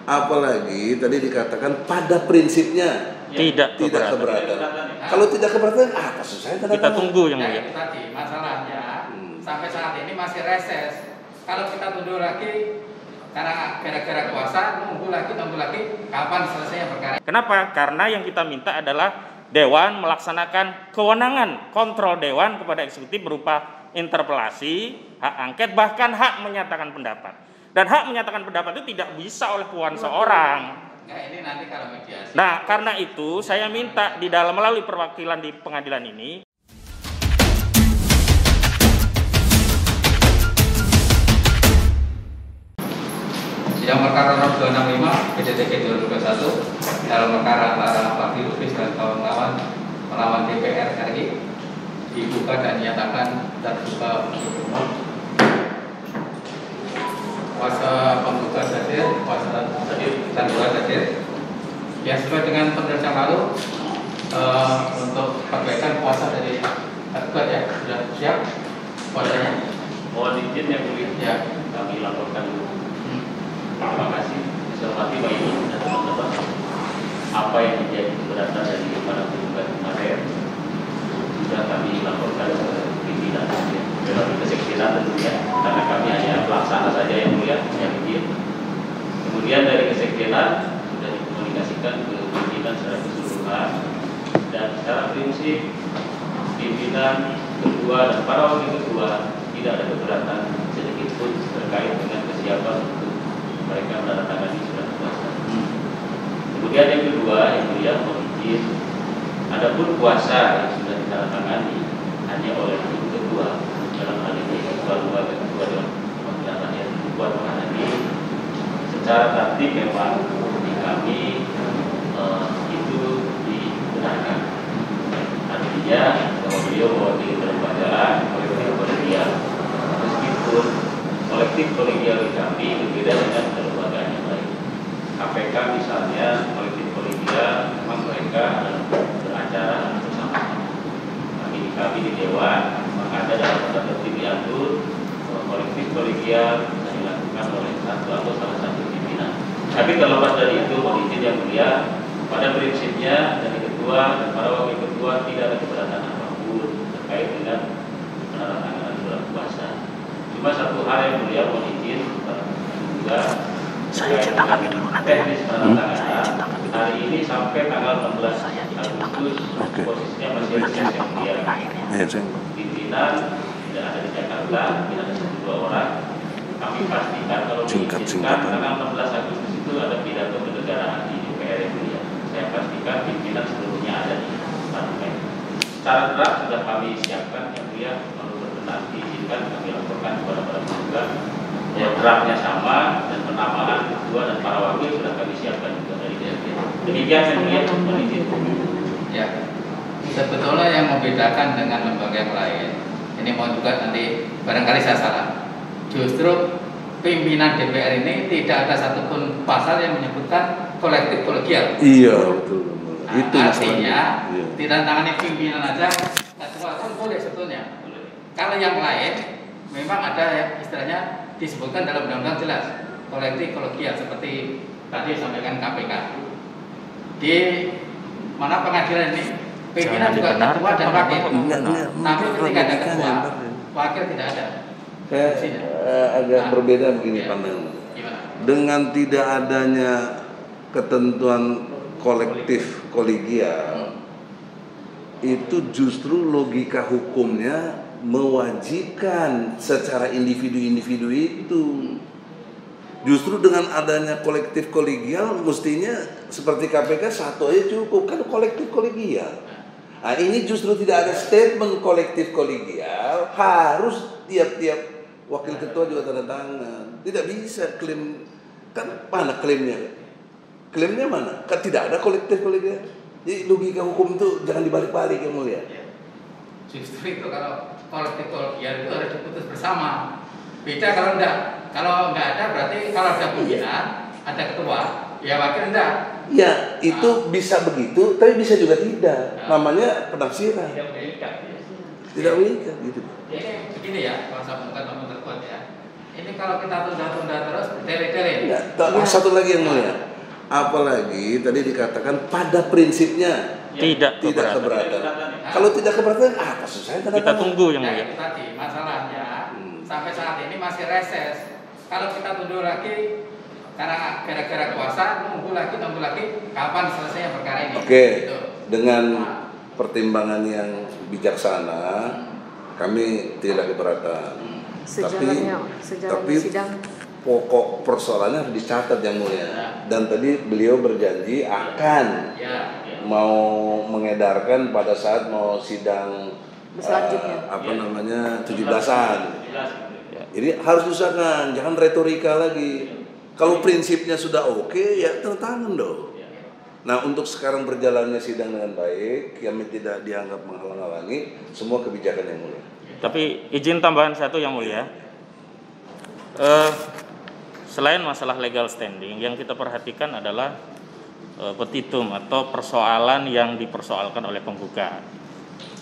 Apalagi tadi dikatakan pada prinsipnya tidak keberatan. Kalau tidak keberatan, apa susahnya tanda kita tangan? tunggu yang Ya mulia. itu tadi masalahnya sampai saat ini masih reses. Kalau kita tunda lagi karena gara-gara puasa nunggu lagi kapan selesainya perkara? Kenapa? Karena yang kita minta adalah Dewan melaksanakan kewenangan kontrol Dewan kepada eksekutif berupa interpelasi, hak angket, bahkan hak menyatakan pendapat. Dan hak menyatakan pendapat itu tidak bisa oleh puan seorang. Nah, ini nanti kalau mediasi. Nah, karena itu saya minta di dalam melalui perwakilan di pengadilan ini Sidang perkara nomor 265 PDTK 2021 dalam perkara antara Pak Lubis dan kawan-kawan melawan DPR RI dibuka dan dinyatakan terbuka untuk umum. Kuasa pembuka hadir, kuasa terbuka hadir. Ya, sesuai dengan penerjang lalu untuk perbaikan kuasa dari tergugat ya sudah siap kuasanya. Mohon izin yang mulia, Ya. kami laporkan dulu. Terima kasih. Saya hormati Pak Ibu dan teman-teman. Apa yang menjadi keberatan dari para penggugat kemarin sudah kami laporkan ke pimpinan melalui kesekjenan tentunya, karena kami hanya pelaksana saja yang mulia, yang izin. Kemudian dari kesekjenan sudah dikomunikasikan ke pimpinan secara keseluruhan, dan secara prinsip pimpinan kedua dan para wakil ketua tidak ada keberatan sedikit pun terkait dengan kesiapan untuk mereka menandatangani surat kuasa. Kemudian yang kedua, yang mulia mohon izin, adapun kuasa yang sudah ditandatangani hanya oleh ibu ketua dalam hal ini ketua lembaga ketua dewan perwakilan rakyat Puan Maharani. Secara tertib memang di kami itu dibenarkan. Artinya bahwa beliau mewakili kelembagaan kolektif kolegial, meskipun kolektif kolegial di kami berbeda dengan kelembagaan yang lain. KPK misalnya kolektif kolegial memang mereka beracara bersama-sama. Kami di Dewan maka ada dalam tata tertib diatur kolektif kolegial bisa dilakukan oleh satu atau salah satu pimpinan. Tapi terlepas dari itu, mohon izin yang mulia, pada prinsipnya dari ketua dan para wakil ketua tidak ada keberatan apapun terkait dengan penandatanganan surat kuasa. Cuma satu hal yang mulia mohon izin juga saya cetak kami dulu nanti. teknis penandatanganan hari ini sampai tanggal 16 Agustus posisinya masih reses yang mulia. Pimpinan tidak ada di Jakarta, tidak ada 1-2 orang. Kami pastikan kalau diizinkan tanggal 16 Agustus itu ada pidato kenegaraan di DPR yang mulia. Saya pastikan pimpinan seluruhnya ada di parlemen. Secara draft sudah kami siapkan yang mulia, kalau berkenan diizinkan kami laporkan kepada para penggugat. Draftnya sama dan penamaan ketua dan para wakil sudah kami siapkan juga dari DPR. Demikian yang mulia, mohon izin. Ya, sebetulnya yang membedakan dengan lembaga yang lain, ini mohon juga nanti barangkali saya salah. Justru pimpinan DPR ini tidak ada satupun pasal yang menyebutkan kolektif kolegial. Iya, betul. Nah, Itu artinya iya. ditandatangani pimpinan aja, ketua pun boleh sebetulnya. Kalau yang lain memang ada ya istilahnya disebutkan dalam undang-undang jelas kolektif kolegial seperti tadi disampaikan KPK. Di mana pengadilan ini pimpinan juga ketua dan wakil. Tapi ketika ada ketua, wakil tidak ada. Agak berbeda begini pandangan. Dengan tidak adanya ketentuan kolektif kolegial, itu justru logika hukumnya mewajibkan secara individu-individu itu. Justru dengan adanya kolektif kolegial, mestinya seperti KPK satu aja cukup, kan kolektif kolegial. Nah, ini justru tidak ada statement kolektif kolegial, harus tiap-tiap wakil ketua juga tanda tangan. Tidak bisa klaim, kan mana klaimnya? Klaimnya mana? Kan tidak ada kolektif kolegial. Jadi logika hukum itu jangan dibalik-balik yang mulia. Justru itu kalau kolektif kolegial itu harus diputus bersama. Beda kalau enggak ada berarti kalau ada pimpinan, ada ketua, ya wakil enggak. Ya, itu bisa begitu, tapi bisa juga tidak. Namanya penafsiran. Tidak mengikat. Tidak mengikat gitu. Ini begini ya, kuasa pembukaan maupun terkuat ya. Ini kalau kita tunda-tunda terus, tele-tele. Ya, satu lagi yang mulia. Apalagi tadi dikatakan pada prinsipnya Tidak keberatan. Kalau tidak keberatan, apa susahnya? Kita tunggu yang Nah, mulia. itu tadi masalahnya. Sampai saat ini masih reses. Kalau kita tunda lagi, karena gara-gara puasa, nunggu lagi, kapan selesai perkara ini? Oke, Gitu. dengan pertimbangan yang bijaksana, kami tidak keberatan. Tapi sidang. pokok persoalannya harus dicatat yang mulia. Dan tadi beliau berjanji akan mau mengedarkan pada saat mau sidang selanjutnya. 17-an. Jadi harus diusahakan, jangan retorika lagi. Kalau prinsipnya sudah oke, ya tanda tangan dong. Nah, untuk sekarang berjalannya sidang dengan baik, kami tidak dianggap menghalang-halangi semua kebijakan yang mulia. Tapi izin tambahan satu yang mulia. Selain masalah legal standing, yang kita perhatikan adalah petitum atau persoalan yang dipersoalkan oleh penggugat.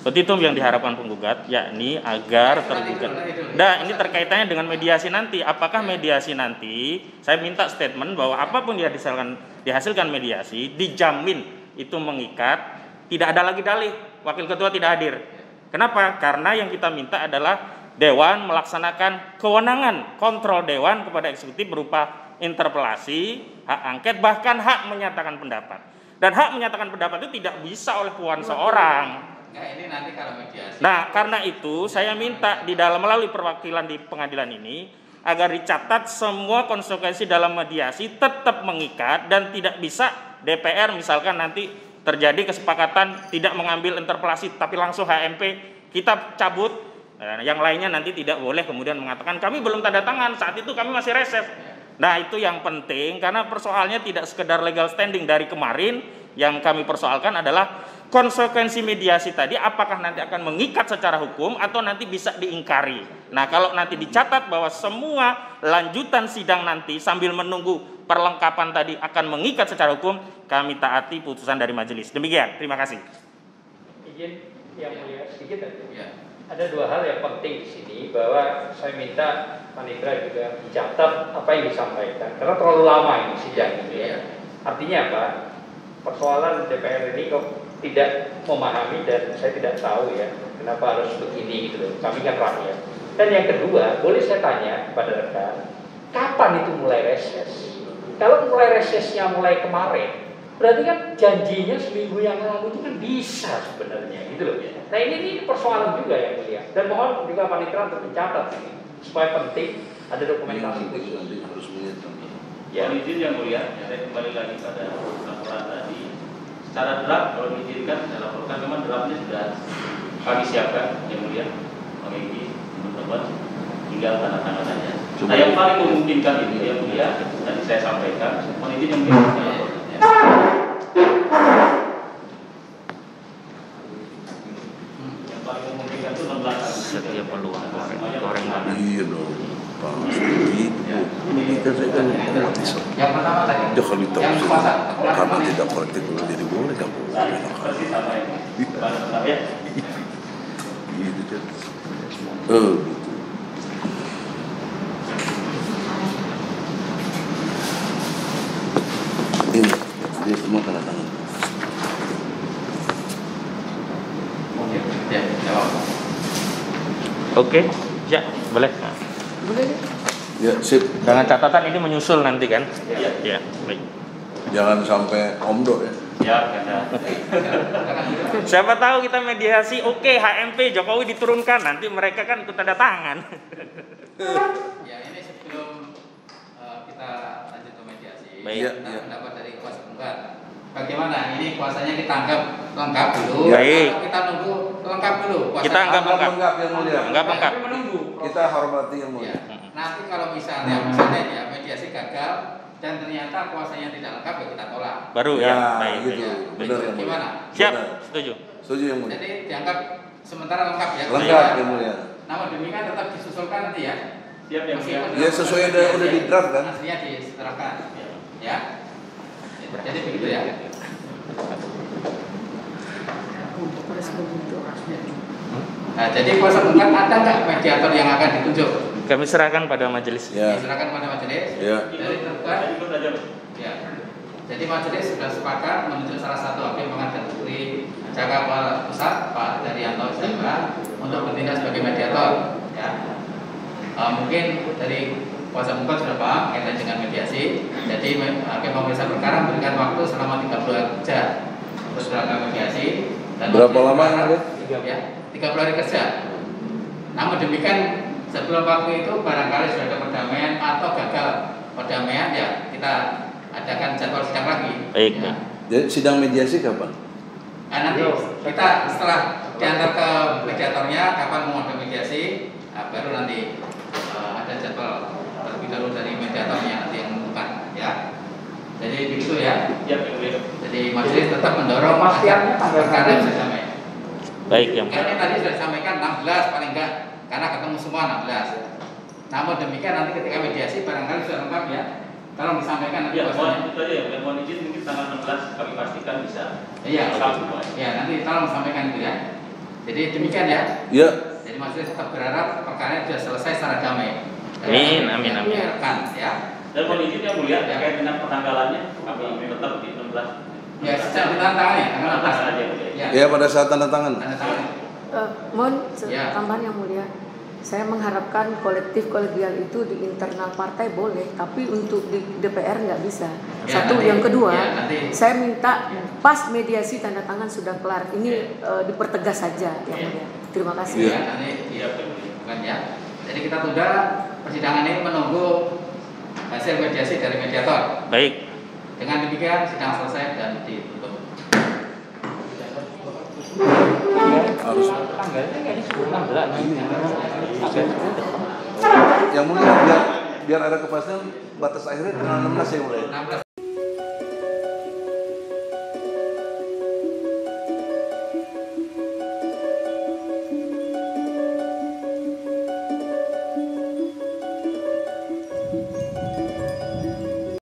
Petitum yang diharapkan penggugat yakni agar tergugat. Nah, ini terkaitannya dengan mediasi nanti. Apakah mediasi nanti, saya minta statement bahwa apapun yang dihasilkan mediasi dijamin itu mengikat, tidak ada lagi dalih, wakil ketua tidak hadir. Kenapa? Karena yang kita minta adalah Dewan melaksanakan kewenangan kontrol Dewan kepada eksekutif berupa interpelasi, hak angket, bahkan hak menyatakan pendapat. Dan hak menyatakan pendapat itu tidak bisa oleh puan seorang. Ini nanti kalau mediasi. Nah, karena itu saya minta di dalam melalui perwakilan di pengadilan ini agar dicatat semua konsekuensi dalam mediasi tetap mengikat dan tidak bisa DPR misalkan nanti terjadi kesepakatan tidak mengambil interpelasi tapi langsung HMP kita cabut. Nah, yang lainnya nanti tidak boleh kemudian mengatakan kami belum tanda tangan, saat itu kami masih reses. Nah, itu yang penting karena persoalannya tidak sekedar legal standing dari kemarin, yang kami persoalkan adalah konsekuensi mediasi tadi apakah nanti akan mengikat secara hukum atau nanti bisa diingkari. Nah, kalau nanti dicatat bahwa semua lanjutan sidang nanti sambil menunggu perlengkapan tadi akan mengikat secara hukum, kami taati putusan dari majelis. Demikian, terima kasih. Izin yang mulia sedikit Ya. Ada dua hal yang penting di sini bahwa saya minta Panitra juga mencatat apa yang disampaikan karena terlalu lama ini sidang ini ya. Artinya apa? Persoalan DPR ini kok tidak memahami dan saya tidak tahu ya kenapa harus begini gitu loh. Kami kan rakyat. Dan yang kedua, boleh saya tanya kepada rekan, kapan itu mulai reses? Kalau mulai resesnya mulai kemarin, berarti kan janjinya seminggu yang lalu itu kan bisa sebenarnya gitu loh. Nah ini persoalan juga yang mulia. Dan mohon juga Panitra untuk mencatat ini supaya penting ada dokumentasi itu. Harus menyetor. Ya. Mohon izin yang mulia, saya kembali lagi pada laporan tadi. Secara draft kalau diizinkan saya laporkan memang draftnya sudah kami siapkan yang mulia, mengizinkan teman-teman tinggal tanda tangan saja. Nah yang paling memungkinkan itu yang mulia tadi saya sampaikan, mohon izin yang mulia saya laporkan. Yang paling memungkinkan itu 16 hari. Setiap peluang goreng Iya dong, pasti. Ini kan saya kan bisa. Yang pertama tadi. Ya kalau itu Yang puasa. karena tidak praktik jadi boleh kan? Persis sama ini. Pada tetap ya. Gitu kan? Gitu. Ini dia semua tanda tangan. Ya, jawab. Oke, ya boleh. Ya, sip. Dengan catatan ini menyusul nanti kan? Ya, baik. Jangan sampai omdo ya. Ya, karena Siapa tahu kita mediasi, oke, HMP Jokowi diturunkan, nanti mereka kan ikut tanda tangan. Ya, ini sebelum kita lanjut ke mediasi, Baik. kita pendapat dari kuasa penggugat. Bagaimana? Ini kuasanya kita anggap lengkap dulu. Baik. Atau kita nunggu lengkap dulu. Kuasa Kita anggap lengkap. yang mulia. Anggap lengkap. Tapi menunggu. Kita hormati yang mulia. Ya. Nanti kalau misalnya ya mediasi gagal dan ternyata kuasanya tidak lengkap, ya kita tolak. Baru ya, Ya, baik. gitu. Ya. Benar yang mulia. Gimana? Siap, Benar. setuju. Setuju yang mulia. Jadi dianggap sementara lengkap ya. Lengkap yang mulia. Namun demikian tetap disusulkan nanti ya. siap yang mulia. Meskipun Ya, sesuai udah di draft kan? Aslinya diserahkan. Ya. Jadi begitu ya. Nah, jadi kuasa penggugat ada nggak mediator yang akan ditunjuk? Kami serahkan pada majelis. Ya. Silakan pada majelis. Ya. Dari terbuka. Ya. Jadi majelis sudah sepakat menunjuk salah satu hakim pengadilan negeri Jakarta Pusat, Pak Daryanto Sembra, untuk bertindak sebagai mediator. Ya. Mungkin dari kuasa hukum sudah paham kaitan dengan mediasi. Jadi hakim pemeriksa perkara memberikan waktu selama 30 hari kerja untuk melakukan mediasi. Dan Berapa lama, Adit? Ya, 30 hari kerja. Namun demikian sebelum waktu itu barangkali sudah ada perdamaian atau gagal perdamaian, ya kita adakan jadwal sidang lagi. Baik. Ya. Jadi sidang mediasi kapan? Nanti kita setelah diantar ke mediatornya kapan mau ada mediasi, baru nanti ada jadwal terlebih dahulu dari mediatornya nanti yang menentukan, ya. Jadi begitu ya. Jadi majelis tetap mendorong perkara yang bisa damai. Baik, yang Karena tadi sudah disampaikan 16 paling enggak, karena ketemu semua 16. Namun demikian nanti ketika mediasi barangkali sudah lengkap ya. Tolong disampaikan nanti. Ya, mohon itu aja ya, mohon izin mungkin tanggal 16 kami pastikan bisa. Iya. lengkap semua. Ya, nanti tolong disampaikan itu ya. Jadi demikian ya. Ya. Jadi majelis tetap berharap perkara sudah selesai secara damai. Amin, amin, amin. Diharapkan ya. Dan mohon izin yang mulia terkait dengan penanggalannya kami tetap di 16. Ya, sejak ditantangannya tanggal 16 aja. ya. Ya, pada saat tanda tangan. Tanda tangan. Mohon Ya. tambahan yang mulia. Saya mengharapkan kolektif kolegial itu di internal partai boleh, tapi untuk di DPR nggak bisa. Ya, Satu, nanti, yang kedua, ya, nanti. saya minta pas mediasi tanda tangan sudah kelar, ini dipertegas saja, yang mulia. Terima kasih. Ya, nanti ya, bukan ya. Jadi kita tunda persidangan ini menunggu hasil mediasi dari mediator. baik. Dengan demikian sidang selesai dan ditutup. Harus. Tanggalnya kayaknya 16. Yang mulia biar ada kepastian batas akhirnya tanggal 16 ya mulai. 16